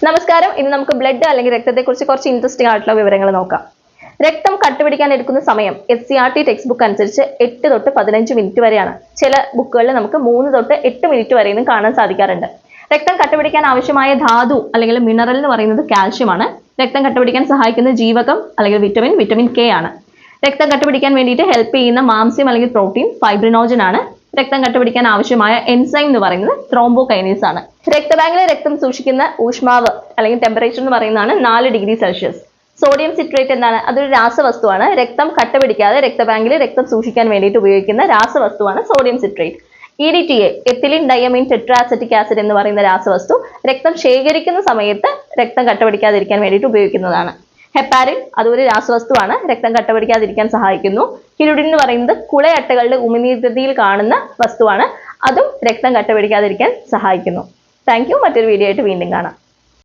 നമസ്കാരം. ഇന്ന് നമുക്ക് ബ്ലഡ് അല്ലെങ്കിൽ രക്തത്തെക്കുറിച്ച് കുറച്ച് ഇൻട്രസ്റ്റിംഗ് ആയിട്ടുള്ള വിവരങ്ങൾ നോക്കാം. രക്തം കട്ടുപിടിക്കാൻ എടുക്കുന്ന സമയം SCRT ടെക്സ്റ്റ് ബുക്ക് അനുസരിച്ച് 8 തൊട്ട് 15 മിനിറ്റ് വരെയാണ്. ചില ബുക്കുകളിൽ നമുക്ക് 3 തൊട്ട് 8 മിനിറ്റ് വരെയും കാണാൻ സാധിക്കാറുണ്ട്. രക്തം കട്ടുപിടിക്കാൻ ആവശ്യമായ ധാതു അല്ലെങ്കിൽ മിനറൽ എന്ന് പറയുന്നത് കാൽഷ്യം ആണ്. രക്തം കട്ടുപിടിക്കാൻ സഹായിക്കുന്ന ജീവകം അല്ലെങ്കിൽ വിറ്റമിൻ K ആണ്. രക്തം കട്ടുപിടിക്കാൻ വേണ്ടിയിട്ട് ഹെൽപ്പ് ചെയ്യുന്ന മാംസ്യം അല്ലെങ്കിൽ പ്രോട്ടീൻ ഫൈബ്രിനോജൻ ആണ്. രക്തം കട്ടുപിടിക്കാൻ ആവശ്യമായ എൻസൈം എന്ന് പറയുന്നത് ത്രോംബോകൈനേസ് ആണ്. രക്തബാങ്കിലെ രക്തം സൂക്ഷിക്കുന്ന ഊഷ്മാവ് അല്ലെങ്കിൽ ടെമ്പറേച്ചർ എന്ന് പറയുന്നതാണ് 4 ഡിഗ്രി സെൽഷ്യസ്. സോഡിയം സിട്രേറ്റ് എന്താണ്? അതൊരു രാസവസ്തുവാണ്. രക്തം കട്ടപിടിക്കാതെ രക്തബാങ്കിൽ രക്തം സൂക്ഷിക്കാൻ വേണ്ടിയിട്ട് ഉപയോഗിക്കുന്ന രാസവസ്തുവാണ് sodium citrate. EDTA ethylene diamine tetraacetic acid എന്ന് പറയുന്ന രാസവസ്തു രക്തം ശേഖരിക്കുന്ന സമയത്ത് രക്തം കട്ടപിടിക്കാതിരിക്കാൻ വേണ്ടിയിട്ട് ഉപയോഗിക്കുന്നതാണ്. ഹെപ്പാരിൻ അതൊരു രാസവസ്തുവാണ്, രക്തം കട്ടപിടിക്കാതിരിക്കാൻ സഹായിക്കുന്നു. ഹിരുഡിൻ എന്ന് പറയുന്നത് കുളയട്ടകളുടെ ഉമിനീരത്തിൽ കാണുന്ന വസ്തുവാണ്, അതും രക്തം കട്ടപിടിക്കാതിരിക്കാൻ സഹായിക്കുന്നു. Thank you. മറ്റൊരു വീഡിയോ ആയിട്ട് വീണ്ടും കാണാം.